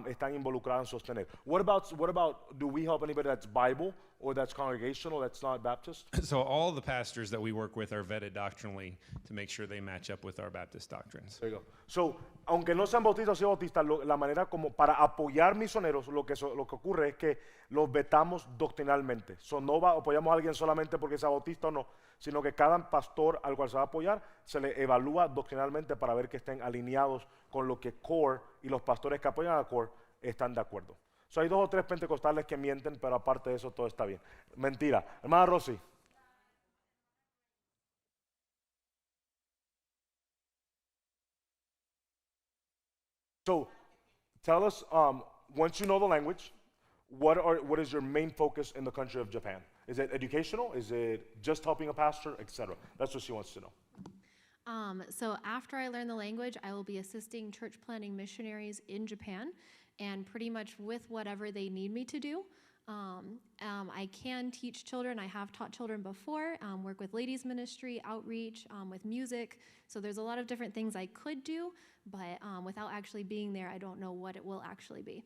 están involucrados en sostener. What about, do we help anybody that's Bible or that's congregational, that's not Baptist? So all the pastors that we work with are vetted doctrinally to make sure they match up with our Baptist doctrines. There you go. So, aunque no sean bautistas o sean bautistas, la manera como para apoyar misioneros, lo que ocurre es que los vetamos doctrinalmente. So, no apoyamos a alguien solamente porque sea bautista o no, sino que cada pastor al cual se va a apoyar se le evalúa doctrinalmente para ver que estén alineados con lo que CORE y los pastores que apoyan a CORE están de acuerdo. So, hay 2 o 3 pentecostales que mienten, pero aparte de eso todo está bien. Mentira. Hermana Rosy. So, tell us, once you know the language, what is your main focus in the country of Japan? Is it educational? Is it just helping a pastor, etc.? That's what she wants to know. So after I learn the language, I will be assisting church planting missionaries in Japan, and pretty much with whatever they need me to do. I can teach children. I have taught children before, work with ladies ministry, outreach, with music. So there's a lot of different things I could do, but without actually being there, I don't know what it will actually be.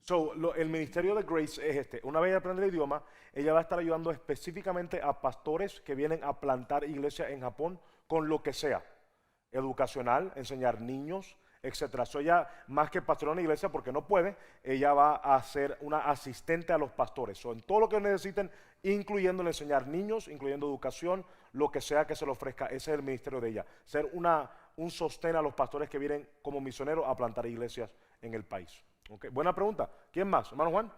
So, el ministerio de Grace es este. Una vez ella aprende el idioma, ella va a estar ayudando específicamente a pastores que vienen a plantar iglesias en Japón con lo que sea. Educacional, enseñar niños, etc. So, ella, más que pastorear una iglesia, porque no puede, ella va a ser una asistente a los pastores. So, en todo lo que necesiten, incluyendo el enseñar niños, incluyendo educación, lo que sea que se le ofrezca, ese es el ministerio de ella. Ser un sostén a los pastores que vienen como misioneros a plantar iglesias en el país. Okay. Buena pregunta. ¿Quién más? Hermano Juan.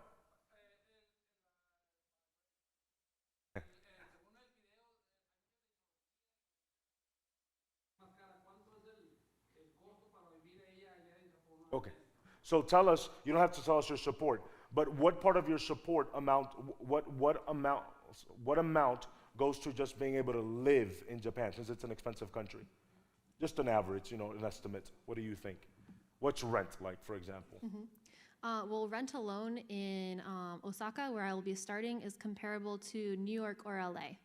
Okay. So tell us, you don't have to tell us your support, but what part of your support amount, what amount goes to just being able to live in Japan, since it's an expensive country? Just an average, an estimate. What do you think? What's rent like, for example? Well, rent alone in Osaka, where I will be starting, is comparable to New York or LA.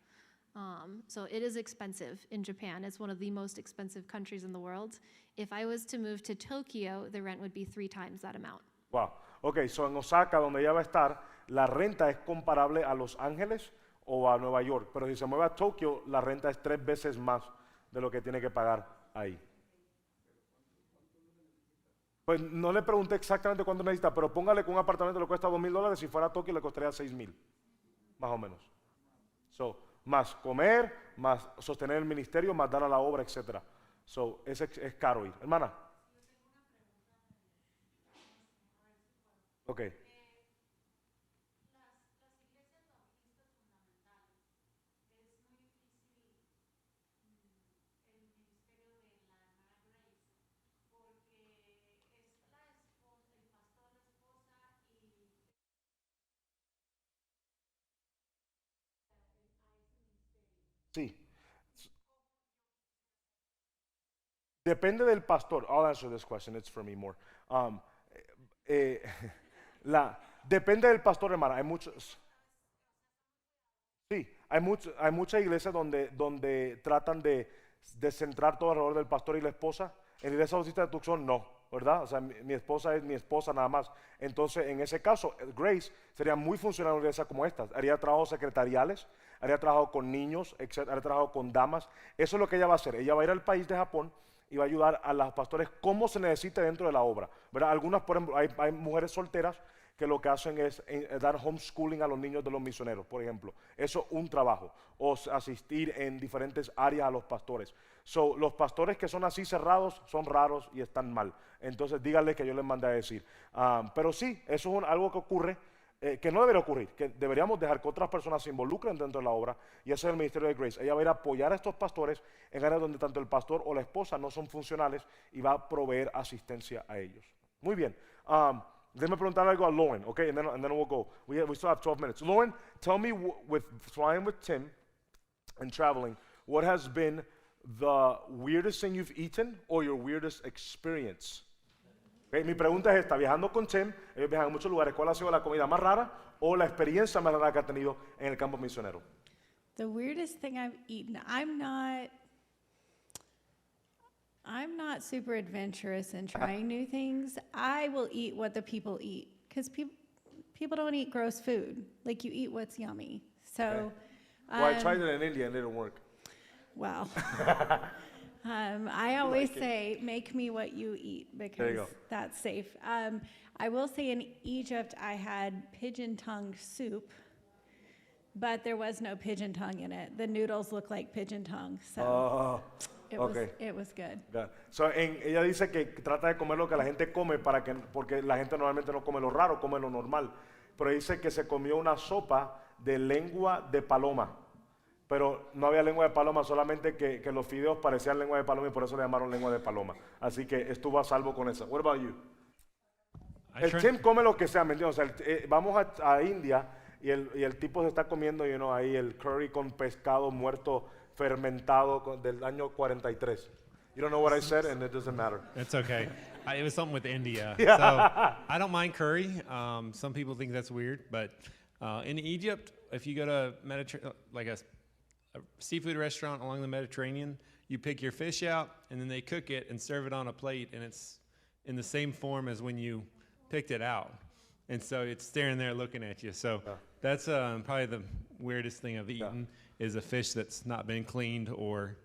So it is expensive in Japan. It's one of the most expensive countries in the world. If I was to move to Tokyo, the rent would be 3 times that amount. Wow. Okay, so en Osaka, donde ella va a estar, la renta es comparable a Los Ángeles o a Nueva York, pero si se mueve a Tokio, la renta es 3 veces más de lo que tiene que pagar ahí. Pues no le pregunté exactamente cuánto necesita, pero póngale que un apartamento le cuesta $2,000, si fuera a Tokio le costaría 6,000, más o menos. So, más comer, más sostener el ministerio, más dar a la obra, etc. So, es caro ir. Hermana. Ok. Sí. Depende del pastor. I'll answer this question. It's for me more. Depende del pastor, hermana. Hay muchos. Sí, hay muchas iglesias donde tratan de centrar todo alrededor del pastor y la esposa. En la iglesia bautista de TUCSON no, ¿verdad? O sea, mi esposa es mi esposa nada más. Entonces, en ese caso, Grace sería muy funcional en una iglesia como esta. Haría trabajos secretariales, haría trabajo con niños, etc., haría trabajo con damas. Eso es lo que ella va a hacer. Ella va a ir al país de Japón y va a ayudar a los pastores como se necesite dentro de la obra, ¿verdad? Algunas, por ejemplo, hay mujeres solteras que lo que hacen es dar homeschooling a los niños de los misioneros, por ejemplo. Eso es un trabajo. O asistir en diferentes áreas a los pastores. So, los pastores que son así cerrados son raros y están mal. Entonces díganle que yo les mandé a decir. Pero sí, eso es algo que ocurre, que no debería ocurrir, que deberíamos dejar que otras personas se involucren dentro de la obra, y ese es el ministerio de Grace. Ella va a ir a apoyar a estos pastores en áreas donde tanto el pastor o la esposa no son funcionales y va a proveer asistencia a ellos. Muy bien. Déjame preguntar algo a Lauren, okay, and then we'll go. We still have 12 minutes. Lauren, tell me, with flying with Tim and traveling, what has been the weirdest thing you've eaten or your weirdest experience? Okay, mi pregunta es esta: viajando con Tim, ellos viajan a muchos lugares, ¿cuál ha sido la comida más rara o la experiencia más rara que ha tenido en el campo misionero? The weirdest thing I've eaten, I'm not super adventurous in trying new things. I will eat what the people eat, because people don't eat gross food. Like, you eat what's yummy. So, Okay. Well, I tried it in India and it didn't work. Well, I always say, make me what you eat, There you because go. that's safe. I will say in Egypt, I had pigeon tongue soup, but there was no pigeon tongue in it. The noodles look like pigeon tongue, so Oh, okay. it was good. Yeah. So, ella dice que trata de comer lo que la gente come porque la gente normalmente no come lo raro, come lo normal. Pero dice que se comió una sopa de lengua de paloma. Pero no había lengua de paloma, solamente que los fideos parecían lengua de paloma y por eso le llamaron lengua de paloma. Así que estuvo a salvo con eso. What about you? El Tim come lo que sea, ¿me entiendes? O sea, vamos a India y el tipo se está comiendo, ahí el curry con pescado muerto fermentado del año 43. You don't know what I said, and it doesn't matter. It's okay. It was something with India. Yeah. So I don't mind curry. Some people think that's weird, but in Egypt, if you go to like a seafood restaurant along the Mediterranean, you pick your fish out, and then they cook it and serve it on a plate, and it's in the same form as when you picked it out. And so it's staring there looking at you. So that's probably the weirdest thing I've eaten, is a fish that's not been cleaned or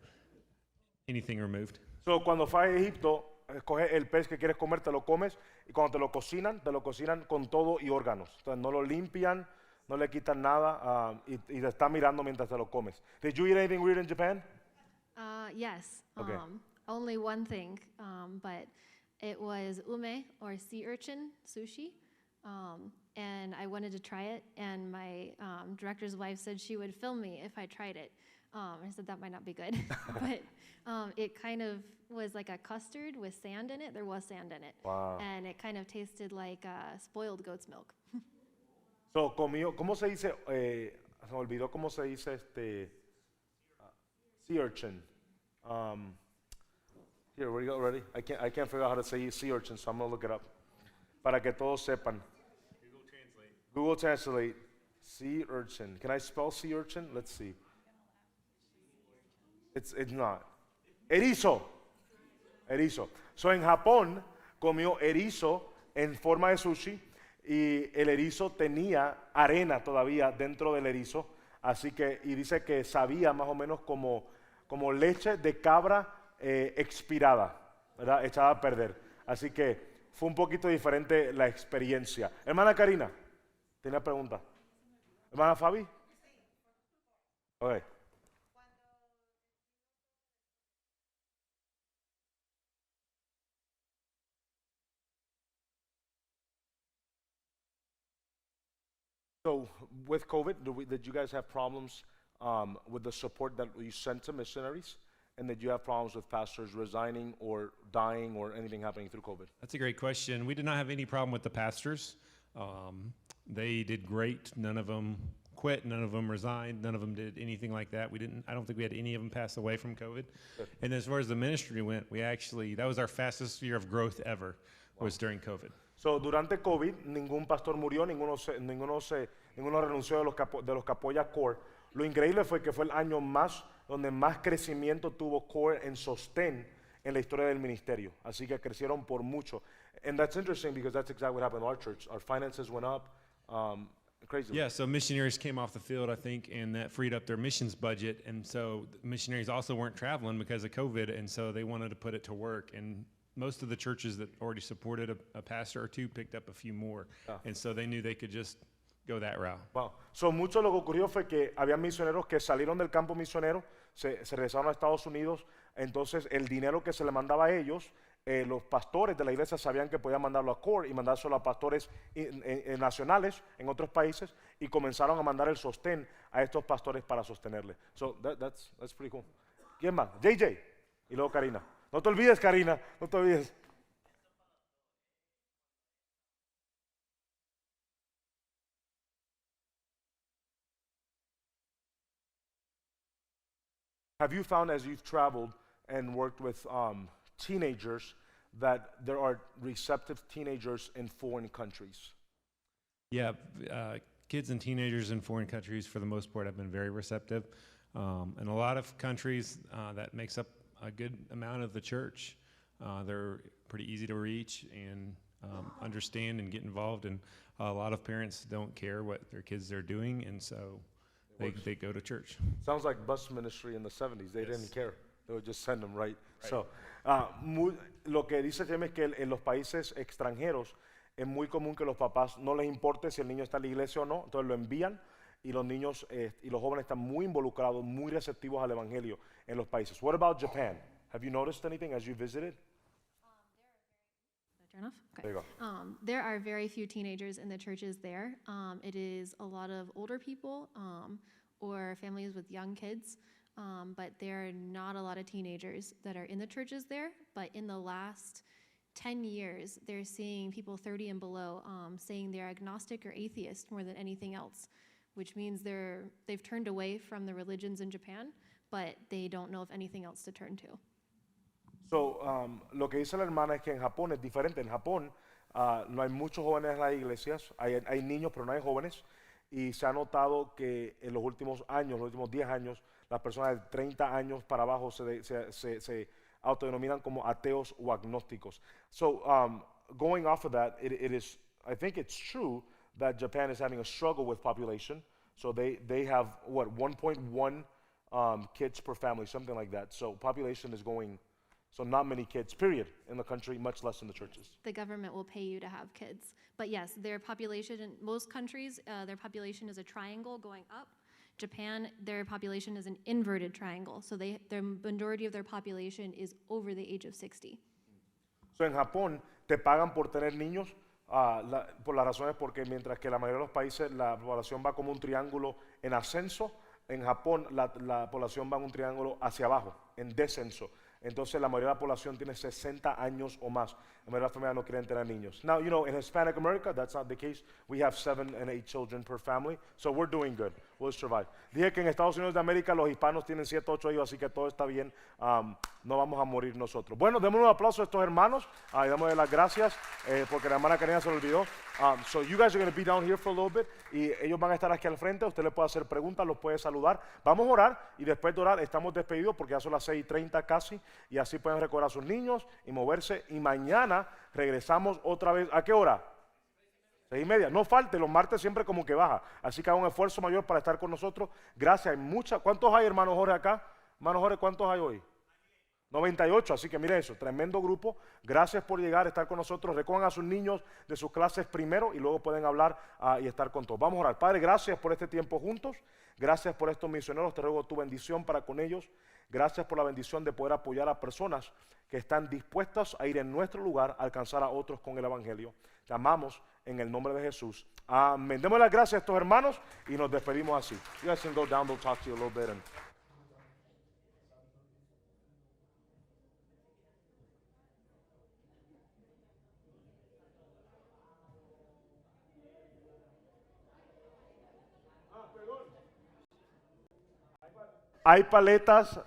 anything removed. So, cuando fue a Egipto, escoges el pez que quieres comer, te lo comes, y cuando te lo cocinan con todo y órganos. Entonces, no lo limpian, no le quitan nada, y te está mirando mientras te lo comes. Did you eat anything weird in Japan? Yes. Okay. Only one thing, but it was ume, or sea urchin sushi. And I wanted to try it, and my director's wife said she would film me if I tried it. I said that might not be good, but it kind of was like a custard with sand in it. There was sand in it. Wow. And it kind of tasted like spoiled goat's milk. So, comió, ¿cómo se dice? se me olvidó cómo se dice sea urchin. Here, where you go, ready? I can't figure out how to say sea urchin, so I'm going to look it up. Para que todos sepan. Google Translate. Sea urchin. Can I spell sea urchin? Let's see. It's not. Erizo. Erizo. So en Japón comió erizo en forma de sushi y el erizo tenía arena todavía dentro del erizo, así que, y dice que sabía más o menos como leche de cabra expirada, ¿verdad? Echada a perder. Así que fue un poquito diferente la experiencia. Hermana Karina, ¿tenía pregunta? Hermana Fabi? Okay. So with COVID, did you guys have problems with the support that you sent to missionaries? And did you have problems with pastors resigning or dying or anything happening through COVID? That's a great question. We did not have any problem with the pastors. They did great. None of them quit. None of them resigned. None of them did anything like that. I don't think we had any of them pass away from COVID. Good. And as far as the ministry went, that was our fastest year of growth ever, was during COVID. So durante COVID, ningún pastor murió, ninguno renunció de los que apoya CORE. Lo increíble fue que fue el año donde más crecimiento tuvo CORE en sostén en la historia del ministerio. Así que crecieron por mucho. And that's interesting because that's exactly what happened in our church. Our finances went up crazy. Yeah, so missionaries came off the field, I think, and that freed up their missions budget. And so missionaries also weren't traveling because of COVID, and so they wanted to put it to work. And most of the churches that already supported a pastor or two picked up a few more. And so they knew they could just go that route. Wow. So mucho lo que ocurrió fue que había misioneros que salieron del campo misionero, se regresaron a Estados Unidos, entonces el dinero que se le mandaba a ellos, los pastores de la iglesia sabían que podían mandarlo a CORE y mandárselo a pastores nacionales en otros países y comenzaron a mandar el sostén a estos pastores para sostenerle. So that's pretty cool. ¿Quién más? JJ y luego Karina. No te olvides, Karina, no te olvides. Have you found as you've traveled and worked with teenagers that there are receptive teenagers in foreign countries? Yeah, kids and teenagers in foreign countries, for the most part, have been very receptive. In a lot of countries, that makes up a good amount of the church. They're pretty easy to reach and understand and get involved, and a lot of parents don't care what their kids are doing, and so they go to church. Sounds like bus ministry in the 70s. They didn't care. They would just send them right. So, lo que dice Jaime es que en los países extranjeros es muy común que los papás no les importe si el niño está en la iglesia o no, entonces lo envían y los niños y los jóvenes están muy involucrados, muy receptivos al evangelio en los países. What about Japan? Have you noticed anything as you visited? Turn off? Okay. There you go. There are very few teenagers in the churches there. It is a lot of older people or families with young kids, but there are not a lot of teenagers that are in the churches there. But in the last 10 years, they're seeing people 30 and below saying they're agnostic or atheist more than anything else, which means they've turned away from the religions in Japan, but they don't know of anything else to turn to. So, lo que dice la hermana es que en Japón es diferente. En Japón no hay muchos jóvenes en las iglesias, hay niños pero no hay jóvenes, y se ha notado que en los últimos años, los últimos 10 años, las personas de 30 años para abajo se autodenominan como ateos o agnósticos. So, going off of that, I think it's true that Japan is having a struggle with population. So they have, 1.1 kids per family, something like that. So population is going... So not many kids, period, in the country, much less in the churches. The government will pay you to have kids. But yes, their population, in most countries, their population is a triangle going up. Japan, their population is an inverted triangle. So the majority of their population is over the age of 60. So en Japón, te pagan por tener niños, por las razones porque mientras que la mayoría de los países la población va como un triángulo en ascenso, en Japón la población va en un triángulo hacia abajo, en descenso. Entonces la mayoría de la población tiene 60 años o más. La mayoría de las familias no quieren tener niños. Now, you know, in Hispanic America, that's not the case. We have 7 and 8 children per family, so we're doing good. We'll survive. Dije que en Estados Unidos de América los hispanos tienen 7, 8 hijos, así que todo está bien. No vamos a morir nosotros. Bueno, démosle un aplauso a estos hermanos y démosle las gracias porque la hermana Karina se lo olvidó. So you guys are going to be down here for a little bit y ellos van a estar aquí al frente. Usted le puede hacer preguntas, los puede saludar. Vamos a orar y después de orar estamos despedidos porque ya son las 6:30 casi y así pueden recordar a sus niños y moverse. Y mañana regresamos otra vez. ¿A qué hora? 6:30. No falte, los martes siempre como que baja. Así que haga un esfuerzo mayor para estar con nosotros. Gracias. Hay muchas. ¿Cuántos hay, hermano Jorge, acá? Hermano Jorge, ¿cuántos hay hoy? 98, así que mire eso, tremendo grupo. Gracias por llegar, estar con nosotros. Recojan a sus niños de sus clases primero y luego pueden hablar y estar con todos. Vamos a orar. Padre, gracias por este tiempo juntos. Gracias por estos misioneros. Te ruego tu bendición para con ellos. Gracias por la bendición de poder apoyar a personas que están dispuestas a ir en nuestro lugar a alcanzar a otros con el Evangelio. Te amamos en el nombre de Jesús. Amén. Demos las gracias a estos hermanos y nos despedimos así. You guys can go down, they'll talk to you a little bit. Hay paletas